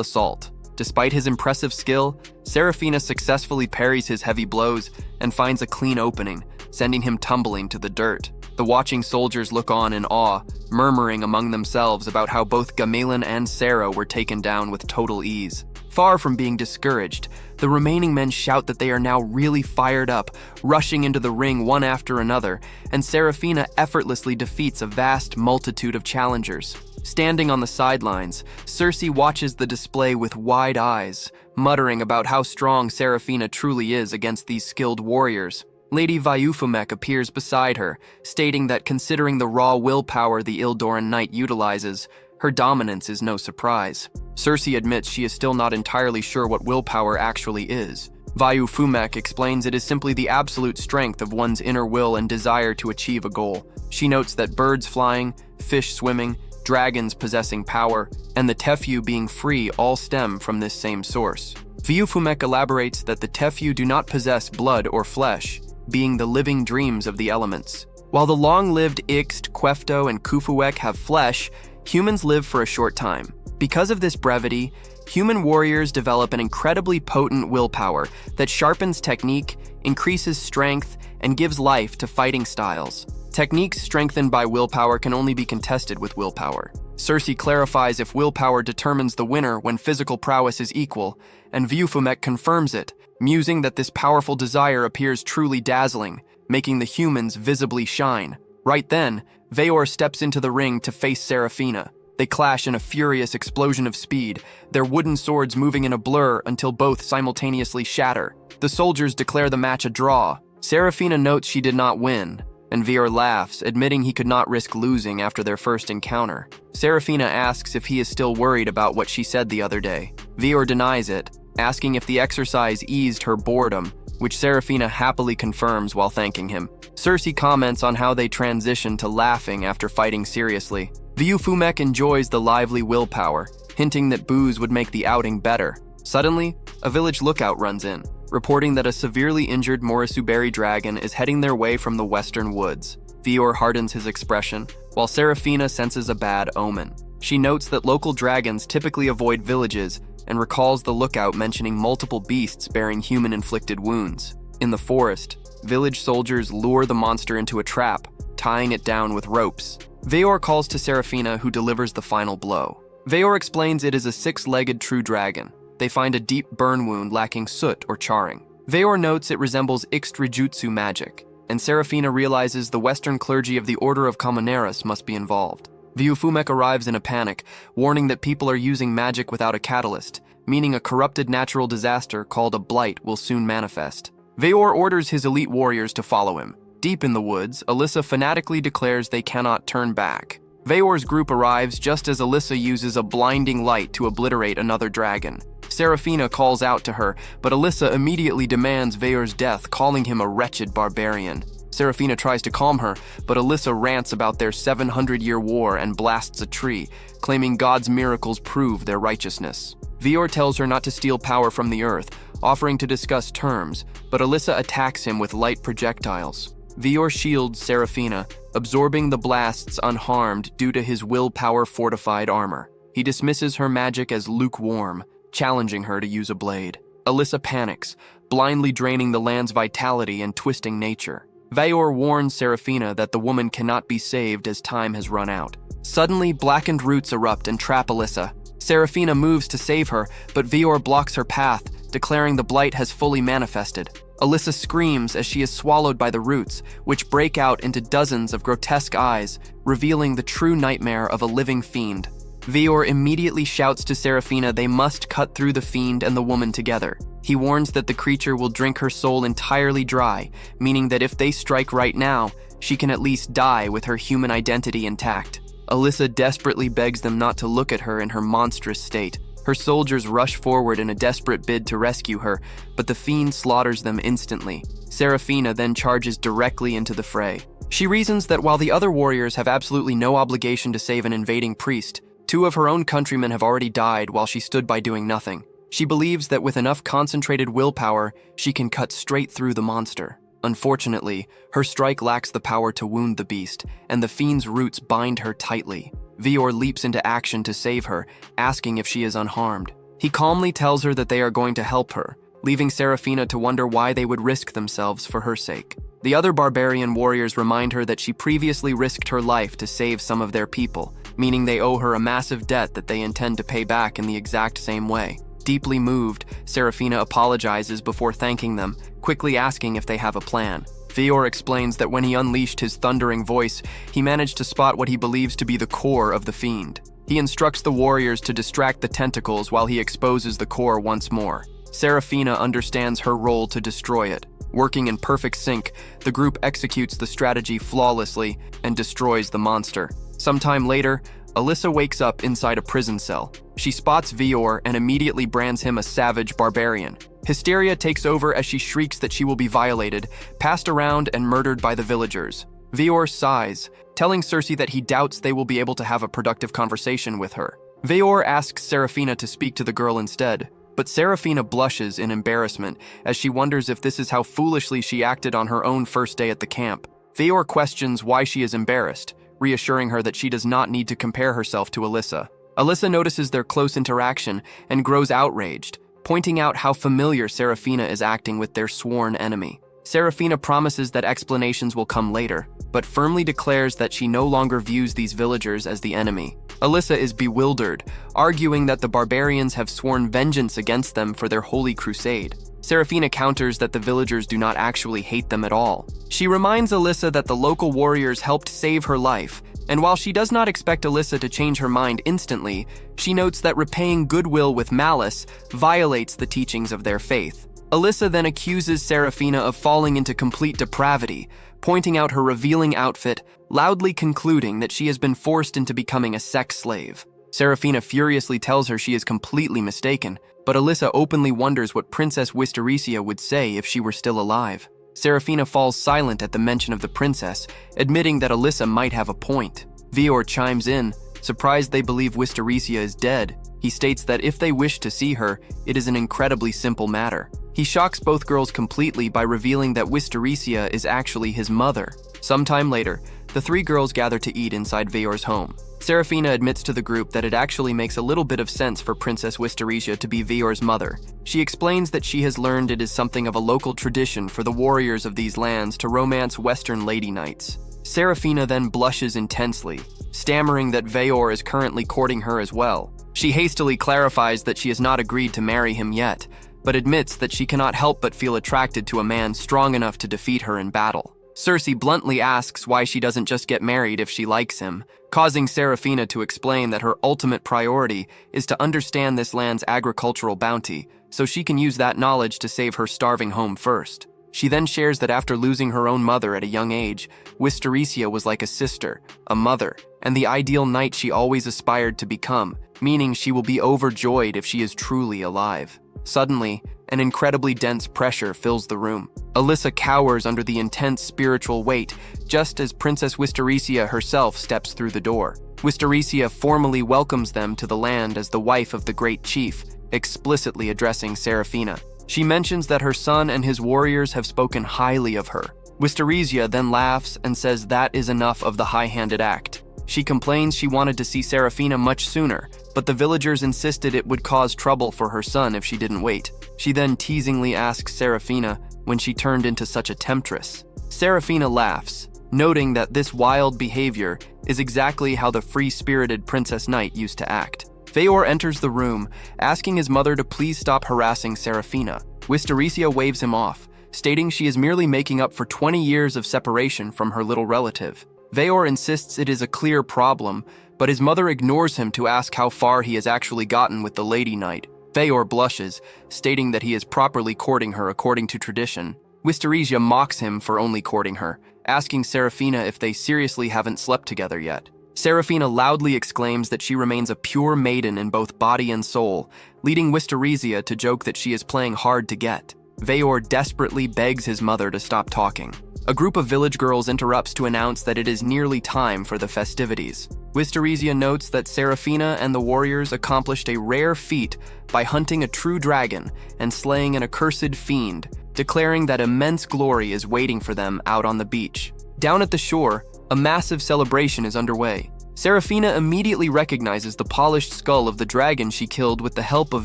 assault. Despite his impressive skill, Serafina successfully parries his heavy blows and finds a clean opening, sending him tumbling to the dirt. The watching soldiers look on in awe, murmuring among themselves about how both Gamelan and Sero were taken down with total ease. Far from being discouraged, the remaining men shout that they are now really fired up, rushing into the ring one after another, and Serafina effortlessly defeats a vast multitude of challengers. Standing on the sidelines, Cersei watches the display with wide eyes, muttering about how strong Serafina truly is against these skilled warriors. Lady Vaeufumek appears beside her, stating that considering the raw willpower the Ildoran knight utilizes, her dominance is no surprise. Cersei admits she is still not entirely sure what willpower actually is. Vaeufumek explains it is simply the absolute strength of one's inner will and desire to achieve a goal. She notes that birds flying, fish swimming, dragons possessing power, and the Tefyu being free all stem from this same source. Vaeufumek elaborates that the Tefyu do not possess blood or flesh, being the living dreams of the elements. While the long-lived Ixt, Quefto, and Kufuek have flesh, humans live for a short time. Because of this brevity, Human warriors develop an incredibly potent willpower that sharpens technique, increases strength, and gives life to fighting styles. Techniques strengthened by willpower can only be contested with willpower. Cersei clarifies if willpower determines the winner when physical prowess is equal, and Viufumek confirms it, musing that this powerful desire appears truly dazzling, making the humans visibly shine. Right then, Veor steps into the ring to face Serafina. They clash in a furious explosion of speed, their wooden swords moving in a blur until both simultaneously shatter. The soldiers declare the match a draw. Serafina notes she did not win, and Veor laughs, admitting he could not risk losing after their first encounter. Serafina asks if he is still worried about what she said the other day. Veor denies it, asking if the exercise eased her boredom, which Serafina happily confirms while thanking him. Cersei comments on how they transition to laughing after fighting seriously. Viufumek enjoys the lively willpower, hinting that booze would make the outing better. Suddenly, a village lookout runs in, reporting that a severely injured Morasuberi dragon is heading their way from the western woods. Veor hardens his expression, while Serafina senses a bad omen. She notes that local dragons typically avoid villages and recalls the lookout mentioning multiple beasts bearing human-inflicted wounds. In the forest, village soldiers lure the monster into a trap, tying it down with ropes. Veor calls to Serafina, who delivers the final blow. Veor explains it is a six-legged true dragon. They find a deep burn wound lacking soot or charring. Veor notes it resembles Ixtrijutsu magic, and Serafina realizes the western clergy of the Order of Comuneros must be involved. Viufumek arrives in a panic, warning that people are using magic without a catalyst, meaning a corrupted natural disaster called a blight will soon manifest. Veor orders his elite warriors to follow him. Deep in the woods, Alyssa fanatically declares they cannot turn back. Veor's group arrives just as Alyssa uses a blinding light to obliterate another dragon. Serafina calls out to her, but Alyssa immediately demands Veor's death, calling him a wretched barbarian. Serafina tries to calm her, but Alyssa rants about their 700-year war and blasts a tree, claiming God's miracles prove their righteousness. Veor tells her not to steal power from the earth, offering to discuss terms, but Alyssa attacks him with light projectiles. Veor shields Serafina, absorbing the blasts unharmed due to his willpower-fortified armor. He dismisses her magic as lukewarm, challenging her to use a blade. Alyssa panics, blindly draining the land's vitality and twisting nature. Veor warns Serafina that the woman cannot be saved as time has run out. Suddenly, blackened roots erupt and trap Alyssa. Serafina moves to save her, but Veor blocks her path, declaring the blight has fully manifested. Alyssa screams as she is swallowed by the roots, which break out into dozens of grotesque eyes, revealing the true nightmare of a living fiend. Veor immediately shouts to Serafina they must cut through the fiend and the woman together. He warns that the creature will drink her soul entirely dry, meaning that if they strike right now, she can at least die with her human identity intact. Alyssa desperately begs them not to look at her in her monstrous state. Her soldiers rush forward in a desperate bid to rescue her, but the fiend slaughters them instantly. Serafina then charges directly into the fray. She reasons that while the other warriors have absolutely no obligation to save an invading priest, 2 of her own countrymen have already died while she stood by doing nothing. She believes that with enough concentrated willpower, she can cut straight through the monster. Unfortunately, her strike lacks the power to wound the beast, and the fiend's roots bind her tightly. Veor leaps into action to save her, asking if she is unharmed. He calmly tells her that they are going to help her, leaving Serafina to wonder why they would risk themselves for her sake. The other barbarian warriors remind her that she previously risked her life to save some of their people, meaning they owe her a massive debt that they intend to pay back in the exact same way. Deeply moved, Serafina apologizes before thanking them, quickly asking if they have a plan. Veor explains that when he unleashed his thundering voice, he managed to spot what he believes to be the core of the fiend. He instructs the warriors to distract the tentacles while he exposes the core once more. Serafina understands her role to destroy it. Working in perfect sync, the group executes the strategy flawlessly and destroys the monster. Sometime later, Alyssa wakes up inside a prison cell. She spots Veor and immediately brands him a savage barbarian. Hysteria takes over as she shrieks that she will be violated, passed around and murdered by the villagers. Veor sighs, telling Cersei that he doubts they will be able to have a productive conversation with her. Veor asks Serafina to speak to the girl instead, but Serafina blushes in embarrassment as she wonders if this is how foolishly she acted on her own first day at the camp. Veor questions why she is embarrassed, reassuring her that she does not need to compare herself to Alyssa. Alyssa notices their close interaction and grows outraged, pointing out how familiar Serafina is acting with their sworn enemy. Serafina promises that explanations will come later, but firmly declares that she no longer views these villagers as the enemy. Alyssa is bewildered, arguing that the barbarians have sworn vengeance against them for their holy crusade. Serafina counters that the villagers do not actually hate them at all. She reminds Alyssa that the local warriors helped save her life, and while she does not expect Alyssa to change her mind instantly, she notes that repaying goodwill with malice violates the teachings of their faith. Alyssa then accuses Serafina of falling into complete depravity, pointing out her revealing outfit, loudly concluding that she has been forced into becoming a sex slave. Serafina furiously tells her she is completely mistaken, but Alyssa openly wonders what Princess Wistaria would say if she were still alive. Serafina falls silent at the mention of the princess, admitting that Alyssa might have a point. Veor chimes in, surprised they believe Wistaria is dead. He states that if they wish to see her, it is an incredibly simple matter. He shocks both girls completely by revealing that Wistaria is actually his mother. Sometime later, the three girls gather to eat inside Veor's home. Serafina admits to the group that it actually makes a little bit of sense for Princess Wistaria to be Veor's mother. She explains that she has learned it is something of a local tradition for the warriors of these lands to romance Western lady knights. Serafina then blushes intensely, stammering that Veor is currently courting her as well. She hastily clarifies that she has not agreed to marry him yet, but admits that she cannot help but feel attracted to a man strong enough to defeat her in battle. Cersei bluntly asks why she doesn't just get married if she likes him, causing Serafina to explain that her ultimate priority is to understand this land's agricultural bounty, so she can use that knowledge to save her starving home first. She then shares that after losing her own mother at a young age, Wistaria was like a sister, a mother, and the ideal knight she always aspired to become, meaning she will be overjoyed if she is truly alive. Suddenly, an incredibly dense pressure fills the room. Alyssa cowers under the intense spiritual weight, just as Princess Wistaria herself steps through the door. Wistaria formally welcomes them to the land as the wife of the great chief, explicitly addressing Serafina. She mentions that her son and his warriors have spoken highly of her. Wistaria then laughs and says that is enough of the high-handed act. She complains she wanted to see Serafina much sooner, but the villagers insisted it would cause trouble for her son if she didn't wait. She then teasingly asks Serafina when she turned into such a temptress. Serafina laughs, noting that this wild behavior is exactly how the free-spirited Princess Knight used to act. Veor enters the room, asking his mother to please stop harassing Serafina. Wistaria waves him off, stating she is merely making up for 20 years of separation from her little relative. Veor insists it is a clear problem, but his mother ignores him to ask how far he has actually gotten with the Lady Knight. Veor blushes, stating that he is properly courting her according to tradition. Wistaria mocks him for only courting her, asking Serafina if they seriously haven't slept together yet. Serafina loudly exclaims that she remains a pure maiden in both body and soul, leading Wistaria to joke that she is playing hard to get. Veor desperately begs his mother to stop talking. A group of village girls interrupts to announce that it is nearly time for the festivities. Wistaria notes that Serafina and the warriors accomplished a rare feat by hunting a true dragon and slaying an accursed fiend, declaring that immense glory is waiting for them out on the beach. Down at the shore, a massive celebration is underway. Serafina immediately recognizes the polished skull of the dragon she killed with the help of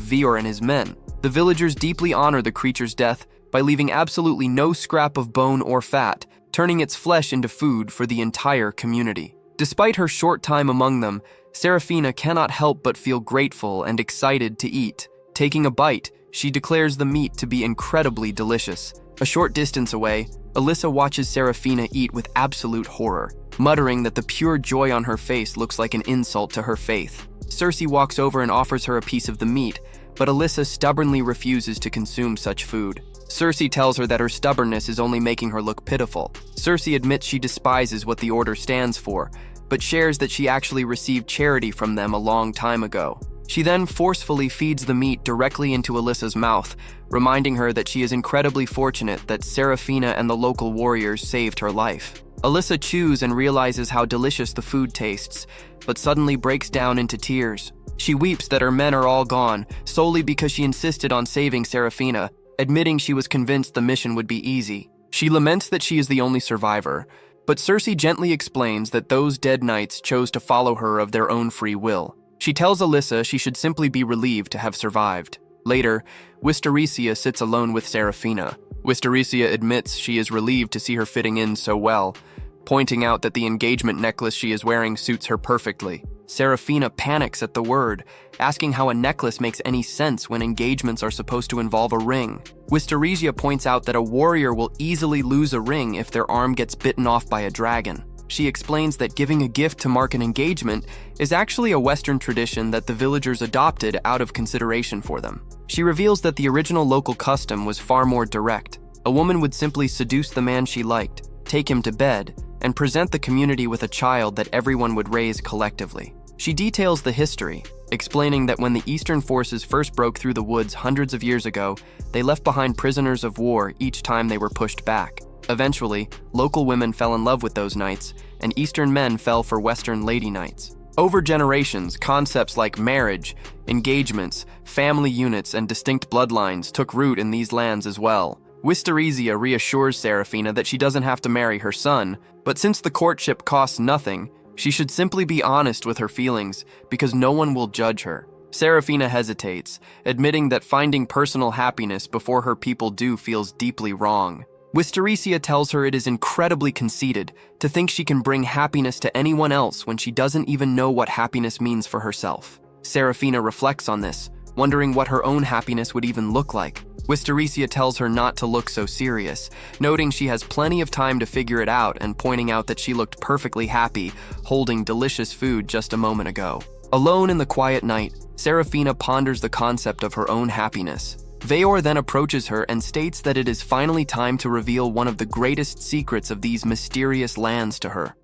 Veor and his men. The villagers deeply honor the creature's death by leaving absolutely no scrap of bone or fat, turning its flesh into food for the entire community. Despite her short time among them, Serafina cannot help but feel grateful and excited to eat. Taking a bite, she declares the meat to be incredibly delicious. A short distance away, Alyssa watches Serafina eat with absolute horror, muttering that the pure joy on her face looks like an insult to her faith. Cersei walks over and offers her a piece of the meat, but Alyssa stubbornly refuses to consume such food. Cersei tells her that her stubbornness is only making her look pitiful. Cersei admits she despises what the Order stands for, but shares that she actually received charity from them a long time ago. She then forcefully feeds the meat directly into Alyssa's mouth, reminding her that she is incredibly fortunate that Serafina and the local warriors saved her life. Alyssa chews and realizes how delicious the food tastes, but suddenly breaks down into tears. She weeps that her men are all gone, solely because she insisted on saving Serafina, admitting she was convinced the mission would be easy. She laments that she is the only survivor, but Cersei gently explains that those dead knights chose to follow her of their own free will. She tells Alyssa she should simply be relieved to have survived. Later, Wistaria sits alone with Serafina. Wistaria admits she is relieved to see her fitting in so well, pointing out that the engagement necklace she is wearing suits her perfectly. Serafina panics at the word, asking how a necklace makes any sense when engagements are supposed to involve a ring. Wistaria points out that a warrior will easily lose a ring if their arm gets bitten off by a dragon. She explains that giving a gift to mark an engagement is actually a Western tradition that the villagers adopted out of consideration for them. She reveals that the original local custom was far more direct. A woman would simply seduce the man she liked, take him to bed, and present the community with a child that everyone would raise collectively. She details the history, explaining that when the Eastern forces first broke through the woods hundreds of years ago, they left behind prisoners of war each time they were pushed back. Eventually, local women fell in love with those knights, and Eastern men fell for Western lady knights. Over generations, concepts like marriage, engagements, family units, and distinct bloodlines took root in these lands as well. Wistaria reassures Serafina that she doesn't have to marry her son, but since the courtship costs nothing, she should simply be honest with her feelings because no one will judge her. Serafina hesitates, admitting that finding personal happiness before her people do feels deeply wrong. Wistaria tells her it is incredibly conceited to think she can bring happiness to anyone else when she doesn't even know what happiness means for herself. Serafina reflects on this, wondering what her own happiness would even look like. Wistaria tells her not to look so serious, noting she has plenty of time to figure it out and pointing out that she looked perfectly happy, holding delicious food just a moment ago. Alone in the quiet night, Serafina ponders the concept of her own happiness. Veor then approaches her and states that it is finally time to reveal one of the greatest secrets of these mysterious lands to her.